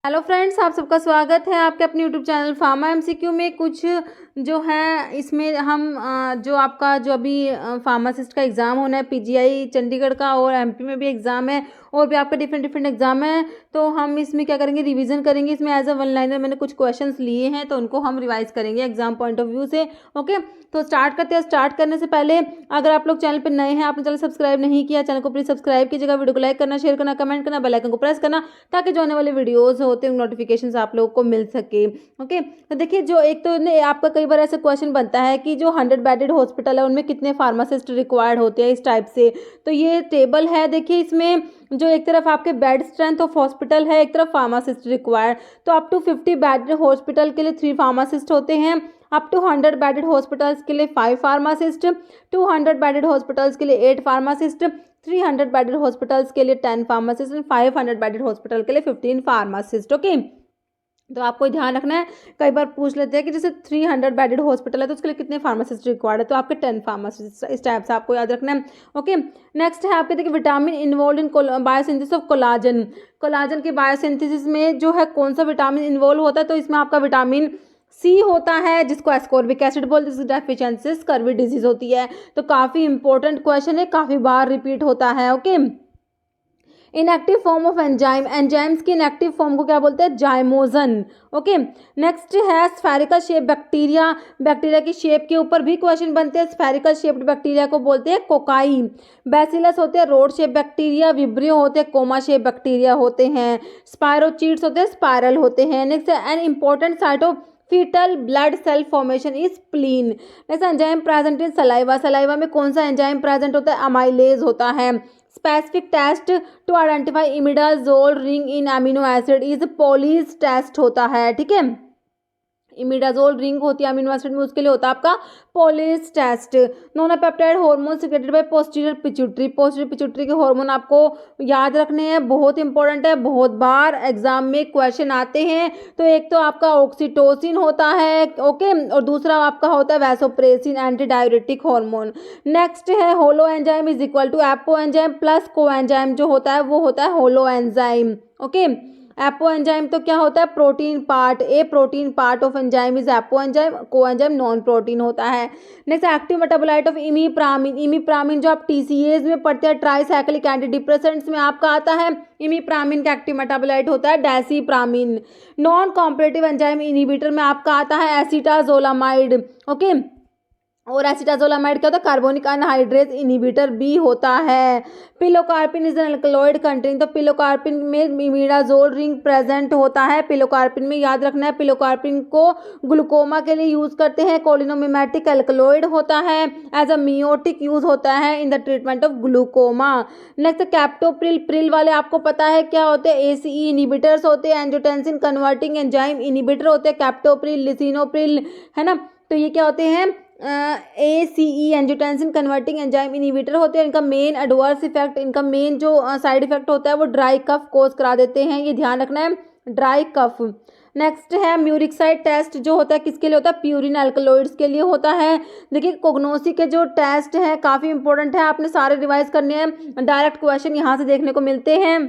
Hello friends, आप सबका स्वागत है आपके अपने यूट्यूब चैनल फार्मा एमसीक्यू में। कुछ जो है इसमें हम जो आपका जो अभी फार्मासिस्ट का एग्ज़ाम होना है पीजीआई चंडीगढ़ का, और एमपी में भी एग्ज़ाम है और भी आपका डिफरेंट डिफरेंट एग्ज़ाम है। तो हम इसमें क्या करेंगे, रिवीजन करेंगे। इसमें एज अ वन लाइनर मैंने कुछ क्वेश्चंस लिए हैं तो उनको हम रिवाइज करेंगे एग्जाम पॉइंट ऑफ व्यू से। ओके, तो स्टार्ट करते हैं। स्टार्ट करने से पहले अगर आप लोग चैनल पर नए हैं, आपने चैनल सब्सक्राइब नहीं किया, चैनल को प्लीज़ सब्सक्राइब कीजिएगा, वीडियो को लाइक करना, शेयर करना, कमेंट करना, बेल आइकन को प्रेस करना, ताकि जो आने वाले वीडियोस होते हैं नोटिफिकेशंस आप लोगों को मिल सके। ओके, तो देखिए जो एक तो आपका कई बार ऐसा क्वेश्चन बनता है कि जो 100 बेडेड हॉस्पिटल है उनमें कितने फार्मासिस्ट रिक्वायर्ड होते हैं, इस टाइप से। तो ये टेबल है, देखिए इसमें जो एक तरफ आपके बेड स्ट्रेंथ ऑफ हॉस्पिटल है, एक तरफ फार्मासिस्ट रिक्वायर्ड। तो अप टू 50 बेडेड हॉस्पिटल के लिए 3 फार्मासिस्ट होते हैं, अप टू 100 बेडेड हॉस्पिटल्स के लिए 5 फार्मासिस्ट, 200 बेडेड हॉस्पिटल्स के लिए 8 फार्मासिस्ट, 300 बेडेड हॉस्पिटल्स के लिए 10 फार्मासिस्ट एंड 500 बेडेड हॉस्पिटल के लिए 15 फार्मासिस्ट। ओके, तो आपको ध्यान रखना है, कई बार पूछ लेते हैं कि जैसे 300 बेडेड हॉस्पिटल है तो उसके लिए कितने फार्मासिस्ट रिक्वायर्ड है, तो आपके 10 फार्मासिस्ट, इस टाइप से आपको याद रखना है। ओके, नेक्स्ट है आपके देखिए vitamin involve in biosynthesis of collagen. Collagen के बायोसिंथेसिस में जो है कौन सा विटामिन इन्वॉल्व होता है, तो इसमें आपका विटामिन सी होता है, जिसको एस्कॉर्बिक एसिड बोलते हैं। डेफिशिएंसी स्कर्वी डिजीज होती है। तो काफ़ी इंपॉर्टेंट क्वेश्चन है, काफ़ी बार रिपीट होता है। Okay, inactive form of enzyme, enzymes की इनएक्टिव फॉर्म को क्या बोलते हैं, जाइमोजन। ओके, नेक्स्ट है स्फेरिकल शेप बैक्टीरिया। बैक्टीरिया की शेप के ऊपर भी क्वेश्चन बनते हैं। स्फेरिकल शेप्ड बैक्टीरिया को बोलते हैं कोकाई। बैसिलस होते हैं रोड शेप बैक्टीरिया, विब्रियो होते हैं कोमा शेप बैक्टीरिया होते हैं, स्पायरोचीट्स होते हैं स्पायरल होते हैं। नेक्स्ट है an important site of fetal blood cell formation is spleen. Next enzyme present in saliva. Saliva में कौन सा एंजाइम प्रेजेंट होता है, अमाइलेज होता है। Specific test to identify imidazole ring in amino acid is Pauly's test होता है। ठीक है, इमिडाजोल रिंग होती है अमीनो एसिड में, उसके लिए होता है आपका पॉलीज test. Nonpeptide hormone secreted by posterior pituitary. Posterior pituitary के हार्मोन आपको याद रखने हैं, बहुत इंपॉर्टेंट है, बहुत बार एग्जाम में क्वेश्चन आते हैं। तो एक तो आपका ऑक्सीटोसिन होता है, ओके, और दूसरा आपका होता है vasopressin, anti diuretic hormone. Next है holo enzyme is equal to apo enzyme plus co enzyme, जो होता है वो होता है holo enzyme. Okay, apo enzyme तो क्या होता है, protein part. A protein part of enzyme is apo enzyme, co enzyme non protein होता है। Next active metabolite of imipramine. Imipramine जो आप टीसीएज में पढ़ते हैं, ट्राइसाइक्लिक एंटी डिप्रेसेंट्स में आपका आता है। इमीप्रामिन का एक्टिव मेटाबोलाइट होता है डेसिप्रामिन। नॉन कॉम्पिटिटिव एंजाइम इनिबिटर में आपका आता है एसिटाजोलामाइड। ओके, और एसिटाजोलामाइड क्या होता है, कार्बोनिक अनहाइड्रेज इनिबिटर भी होता है। Pilocarpine is an alkaloid containing. तो पिलोकार्पिन में इमिडाजोल रिंग प्रेजेंट होता है। पिलोकार्पिन में याद रखना है, पिलोकार्पिन को ग्लूकोमा के लिए यूज करते हैं, कोलिनोमिमेटिक अल्कलॉइड होता है, एज अ मियोटिक यूज होता है in the treatment of glaucoma. Next captopril. Pril वाले आपको पता है क्या होते हैं, एसीई इनिबिटर्स होते हैं, एंजियोटेंसिन कन्वर्टिंग एंजाइम इनिबिटर होते हैं, कैप्टोप्रिल, लिसिनोप्रिल, है ना। तो ये क्या होते हैं, ACE angiotensin converting enzyme inhibitor होते हैं। इनका मेन एडवर्स इफेक्ट, इनका मेन जो साइड इफेक्ट होता है वो ड्राई कफ कोज करा देते हैं, ये ध्यान रखना है, ड्राई कफ। नेक्स्ट है म्यूरिक्साइड टेस्ट, जो होता है किसके लिए होता है, प्यूरिन अल्कलॉइड्स के लिए होता है। देखिए कोग्नोसी के जो टेस्ट है काफ़ी इंपॉर्टेंट है, आपने सारे रिवाइज करने हैं, डायरेक्ट क्वेश्चन यहाँ से देखने को मिलते हैं।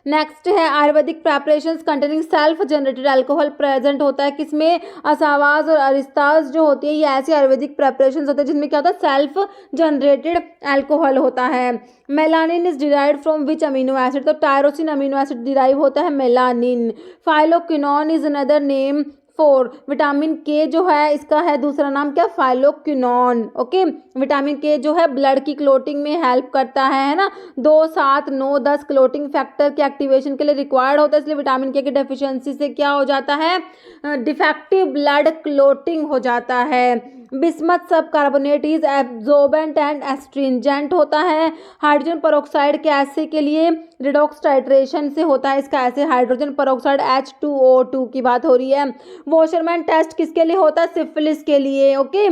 नेक्स्ट है Ayurvedic preparations containing self generated alcohol present होता है किसमें, असावाज और अरिस्ताज जो होती है ये ऐसी आयुर्वेदिक प्रेपरेशंस होते हैं जिनमें क्या होता है, सेल्फ जनरेटेड अल्कोहल होता है। Melanin is derived from which amino acid, तो टायरोसिन अमीनो एसिड डिराइव होता है melanin. Phylloquinone is another name for vitamin के, जो है इसका है दूसरा नाम क्या, फाइलोक्विनोन। ओके, विटामिन के जो है ब्लड की क्लोटिंग में हेल्प करता है ना, 2, 7, 9, 10 क्लोटिंग फैक्टर के एक्टिवेशन के लिए रिक्वायर्ड होता है। इसलिए विटामिन के की डेफिशिएंसी से क्या हो जाता है, डिफेक्टिव ब्लड क्लोटिंग हो जाता है। बिस्मथ सब carbonate is absorbent and astringent होता है। हाइड्रोजन पेरोक्साइड के एसिड के लिए रिडॉक्स टाइट्रेशन से होता है इसका ऐसे, हाइड्रोजन पेरोक्साइड H2O2 की बात हो रही है। वॉशरमैन टेस्ट किसके लिए होता है, सिफिलिस के लिए। ओके,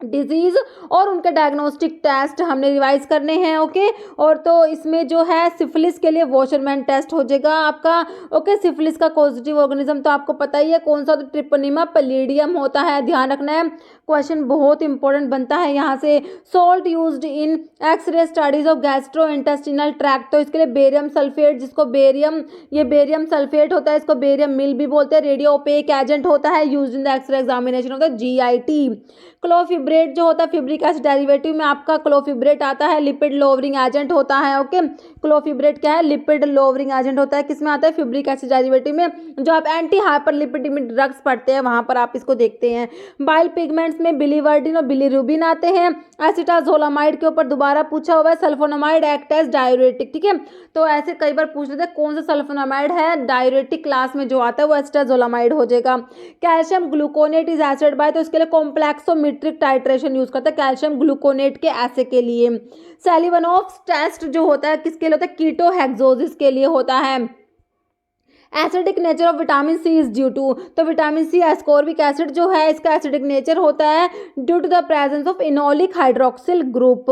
डिजीज़ और उनके डायग्नोस्टिक टेस्ट हमने रिवाइज करने हैं। ओके, और तो इसमें जो है सिफिलिस के लिए वॉशरमैन टेस्ट हो जाएगा आपका। ओके, सिफिलिस का पॉजिटिव ऑर्गेनिज्म तो आपको पता ही है कौन सा, तो ट्रिपोनिमा पैलिडियम होता है, ध्यान रखना है, क्वेश्चन बहुत इंपॉर्टेंट बनता है यहाँ से। Salt used in X-ray studies of gastrointestinal tract, तो इसके लिए बेरियम सल्फेट, जिसको बेरियम, ये बेरियम सल्फेट होता है, इसको बेरियम मिल भी बोलते हैं, रेडियो ओपेक एजेंट होता है, used in the X-ray examination of the GIT। Clofibrate जो होता है फिब्रिक एसिड डेरिवेटिव में आपका क्लोफिब्रेट आता है, लिपिड लोवरिंग एजेंट होता है। ओके, क्लोफिब्रेट क्या है, लिपिड लोवरिंग एजेंट होता है, किसमें आता है, फिब्रिक एसिड डेरिवेटिव में। जो आप एंटी हाइपरलिपिडेमिक ड्रग्स पढ़ते हैं वहां पर आप इसको देखते हैं। बाइल पिगमेंट्स में बिलीवर्डिन और बिलीरुबिन आते हैं। एसिटाजोलामाइड के ऊपर दोबारा पूछा हुआ है, सल्फोनामाइड एक्ट एज डायूरेटिक, ठीक है, तो ऐसे कई बार पूछ लेते हैं कौन सा सल्फोनामाइड है, डायूरेटिक क्लास में जो आता है वो एसिटाजोलामाइड हो जाएगा। Calcium gluconate is acid by, तो इसके लिए कॉम्प्लेक्सोमेट्रिक टाइट्रेशन यूज करता है कैल्शियम ग्लूकोनेट के एसे के लिए। सेलिवनोव्स टेस्ट जो होता है किसके लिए होता है, कीटोहेक्सोसिस के लिए होता है। Acidic nature of vitamin C is due to, तो विटामिन सी एस्कॉर्बिक एसिड जो है इसका एसिडिक नेचर होता है due to the presence of enolic hydroxyl group.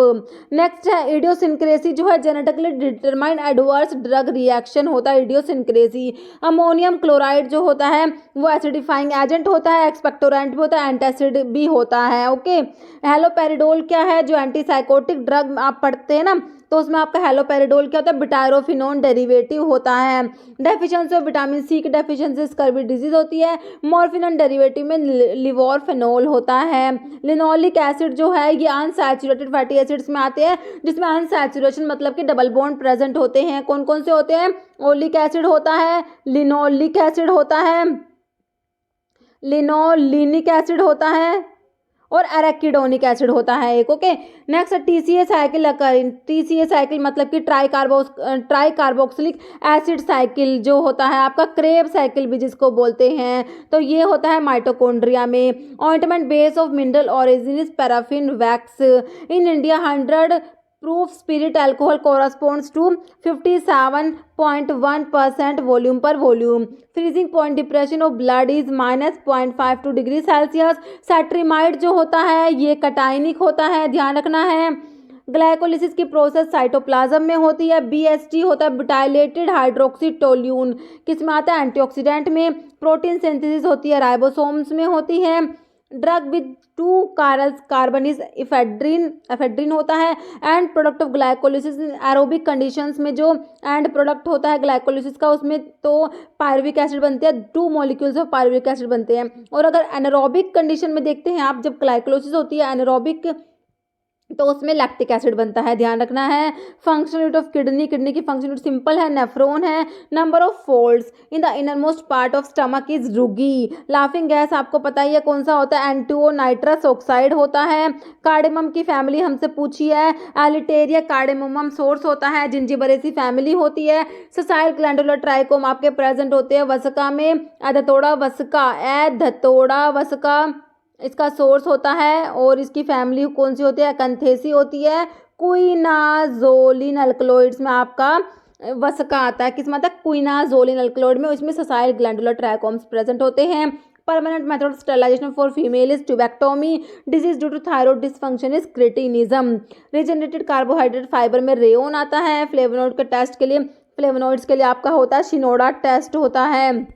Next है इडियोसिंक्रेसी, जो है genetically determined adverse drug reaction होता है इडियोसिंक्रेसी। अमोनियम क्लोराइड जो होता है वो एसिडिफाइंग एजेंट होता है, एक्सपेक्टोरेंट भी होता है, एंटासिड भी होता है। ओके, हेलोपेरिडोल क्या है, जो एंटीसाइकोटिक ड्रग आप पढ़ते हैं ना, तो उसमें आपका हेलोपेरिडोल क्या होता है, बिटायरोफिनोन डेरिवेटिव होता है। डेफिशिएंसी ऑफ विटामिन सी की डेफिशिएंसी स्कर्वी डिजीज होती है। मॉर्फिनन डेरिवेटिव में लिवोरफेनोल होता है। लिनोलिक एसिड जो है ये अनसैचुरेटेड फैटी एसिड्स में आते हैं, जिसमें अनसैचुरेशन मतलब कि डबल बॉन्ड प्रेजेंट होते हैं। कौन कौन से होते हैं, ओलिक एसिड होता है, लिनोलिक एसिड होता है, लिनोलिनिक एसिड होता है और एराकिडोनिक एसिड होता है एक। Okay, next TCA cycle occurring, TCA cycle मतलब कि ट्राई कार्बोक्सिलिक एसिड साइकिल जो होता है आपका, क्रेब साइकिल भी जिसको बोलते हैं, तो ये होता है माइटोकॉन्ड्रिया में। Ointment base of mineral origin is paraffin wax. In India 100 proof spirit alcohol corresponds to 57.1% volume per volume. Freezing point depression of blood is -0.52 degree Celsius. Cetrimide जो होता है ये कटाइनिक होता है, ध्यान रखना है। ग्लाइकोलिसिस की प्रोसेस साइटोप्लाज्म में होती है। BHT होता है बुटाइलेटेड हाइड्रोक्सी टोल्यून, किस में आता है, एंटीऑक्सीडेंट में। प्रोटीन सिंथेसिस होती है राइबोसोम्स में होती है। Drug with 2 carbon is ephedrine होता है। And product of glycolysis aerobic conditions में जो एंड प्रोडक्ट होता है ग्लाइकोलिसिस का, उसमें तो पायरुविक एसिड बनते हैं, 2 मॉलिक्यूल्स ऑफ पायरुविक एसिड बनते हैं। और अगर एनारोबिक कंडीशन में देखते हैं आप, जब ग्लाइकोलिसिस होती है एनारोबिक, तो उसमें लैक्टिक एसिड बनता है, ध्यान रखना है। Functional unit of kidney, kidney की फंक्शनल यूनिट सिंपल है, नेफ्रॉन है। Number of folds in the inner most part of stomach is rugae. Laughing gas आपको पता ही है कौन सा होता है, एंटुओ नाइट्रस ऑक्साइड होता है। कार्डेमम की फैमिली हमसे पूछी है, एलिटेरिया कार्डेमम सोर्स होता है। जिंजिबरेसी फैमिली होती है। ससाइल ग्लैंडुलर ट्राइकोम आपके प्रेजेंट होते हैं वसका में। एधतोड़ा वसका इसका सोर्स होता है। और इसकी फैमिली कौन सी होती है, कंथेसी होती है। क्विनाजोलिन अल्कलॉइड्स में आपका वसका आता है, किस में आता है, क्विनाजोलिन अल्कलॉइड में, इसमें ससाइल ग्लैंडुलर ट्राइकोम्स प्रेजेंट होते हैं। Permanent method of sterilisation for female is tubectomy. Disease due to thyroid dysfunction is cretinism. Regenerated carbohydrate fibre में रेयोन आता है। फ्लेवोनोइड के टेस्ट के लिए, फ्लेवोनोइड्स के लिए आपका होता है शिनोडा टेस्ट होता है।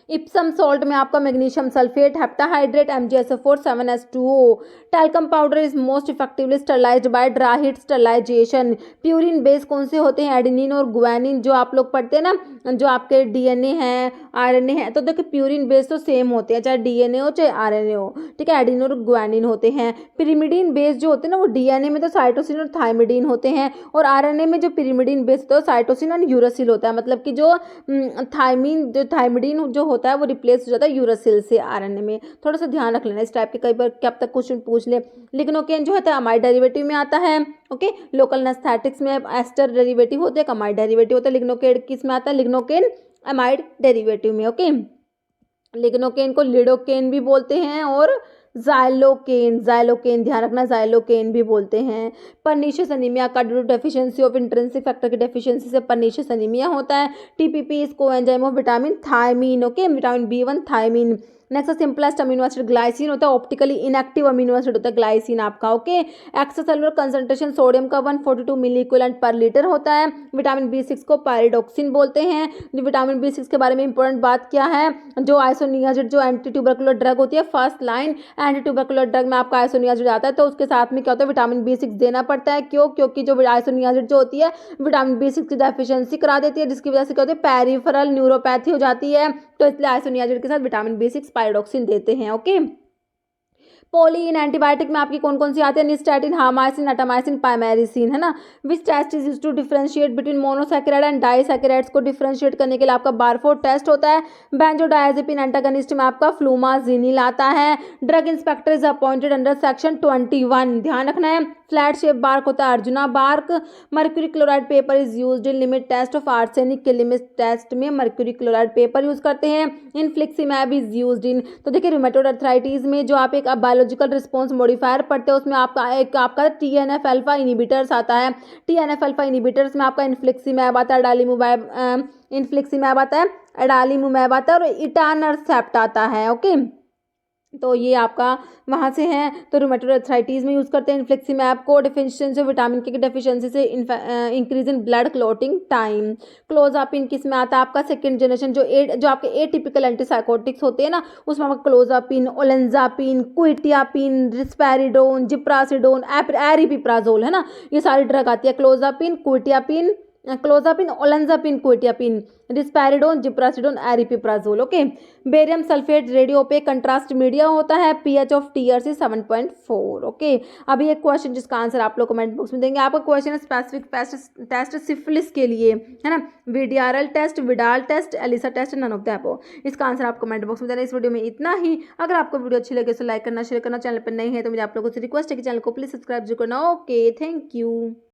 इप्सम सॉल्ट में आपका magnesium sulphate, heptahydrate, MgSO4 7H2O। Talcum powder is most effectively sterilized by dry heat sterilization. Purine base कौन से होते हैं, एडेनिन और गुआनिन, जो आप लोग पढ़ते हैं ना, जो आपके DNA है, RNA है, तो देखिए प्यूरिन बेस तो सेम होते हैं, चाहे DNA हो चाहे RNA हो, ठीक है, एडेनिन और गुआनिन होते हैं। पिरिमिडीन बेस जो होते हैं ना, वो DNA में तो साइटोसिन और थाइमिडीन होते हैं, और RNA में जो पिरिमिडीन बेस होता है साइटोसिन और यूरासिल होता है, मतलब कि जो थाइमिडीन जो होता है वो रिप्लेस हो जाता है यूरासिल से RNA में। थोड़ा सा ध्यान रख लेना इस टाइप के, कई बार क्या तक क्वेश्चन पूछ ले। लिग्नोकेन जो होता है अमाइड डेरिवेटिव में आता है। ओके, लोकल एनेस्थेटिक्स में एस्टर डेरिवेटिव होते हैं, अमाइड डेरिवेटिव होता है। लिग्नोकेन किस में आता है, लिग्नोकेन अमाइड डेरिवेटिव में। ओके, लिग्नोकेन को लिडोकेन भी बोलते हैं और जाइलोकेन ध्यान रखना, जाइलोकेन भी बोलते हैं। पर्नीशियस अनीमिया का due to deficiency of intrinsic factor की डेफिशिएंसी से पर्नीशियस अनीमिया होता है। TPP is coenzyme of vitamin thiamine. Okay, vitamin B1 thiamine. Next simplest amino acid glycine होता है, ऑप्टिकली इनएक्टिव अमीनो एसिड होता है ग्लाइसिन आपका। Okay, extra cellular concentration sodium का 142 मिली इक्विवेलेंट पर लीटर होता है। विटामिन B6 को पायरिडोक्सिन बोलते हैं। जो विटामिन B6 के बारे में इंपॉर्टेंट बात क्या है, जो आइसोनियाजिड जो एंटी ट्यूबरकुलर ड्रग होती है, first line anti tubercular drug में आपका आइसोनियाजिड आता है, तो उसके साथ में क्या होता है विटामिन B6 देना पड़ता है। क्यों? क्योंकि जो आइसोनियाजिड जो होती है विटामिन B6 की डेफिशिएंसी करा देती है, जिसकी वजह से क्या होती है पेरिफेरल न्यूरोपैथी हो जाती है, तो इसलिए आइसोनियाजिड के साथ विटामिन B6 पायरिडोक्सिन देते हैं। ओके, पॉली इन एंटीबायोटिक में आपकी कौन कौन सी आती है, निस्टैटिन, हामाइसिन, अटामाइसिन, पाइमेरिसिन, है ना। Which test is used to differentiate between monosaccharide and disaccharides को डिफरेंशिएट करने के लिए आपका बारफोर्ड टेस्ट होता है। बेंजोडायजेपिन एंटागनिस्ट में आपका फ्लूमाजीनिल आता है। Drug inspector is appointed under section 21, ध्यान रखना है। फ्लैट शेप बार्क होता है arjuna bark. Mercury chloride paper is used in limit test of arsenic के लिमिट टेस्ट में मर्क्यूरी क्लोराइड पेपर यूज करते हैं। इनफ्लिक्सिमैब इज यूज्ड इन, तो देखिए रूमेटोइड अर्थराइटिस में जो आप एक बायोलॉजिकल रिस्पॉन्स मॉडिफायर पढ़ते हो उसमें आपका TNF अल्फा इनिबिटर्स आता है। TNF अल्फा इनिबिटर्स में आपका इनफ्लिक्सिमैब आता है, इनफ्लिक्सिमैब आता है, अडालीमुमैब आता है और इटानरसेप्ट आता है। ओके, तो ये आपका वहाँ से है। तो रूमेटोइड अर्थराइटिस में यूज़ करते हैं इनफ्लिक्सिमैब को, डिफिशियंसी विटामिन के डेफिशिएंसी से increase in blood clotting time. Clozapine किस में आता है आपका सेकंड जनरेशन, जो आपके एटिपिकल एंटीसाइकोटिक्स होते हैं ना, उसमें आपका clozapine, olanzapine, quetiapine, risperidone, ziprasidone, एरिपिप्राजोल, है ना, ये सारी ड्रग आती है। Clozapine, olanzapine, quetiapine, risperidone, ziprasidone, aripiprazole. Okay, barium sulphate radiopaque contrast media होता है। pH of TRC 7.4। ओके, अभी एक क्वेश्चन जिसका आंसर आप लोग कमेंट बॉक्स में देंगे। आपका क्वेश्चन है स्पेसिफिक टेस्ट सिफिलिस के लिए, है ना, विडियारल test, Widal test, ELISA test, none of the above. इसका आंसर आप कमेंट बॉक्स में देना। इस वीडियो में इतना ही। अगर आपको वीडियो अच्छी लगे तो लाइक करना, शेयर करना, चैनल पर नहीं है तो मुझे आप लोगों से रिक्वेस्ट है कि चैनल को प्लीज सब्सक्राइब जरूर करना। Okay, thank you.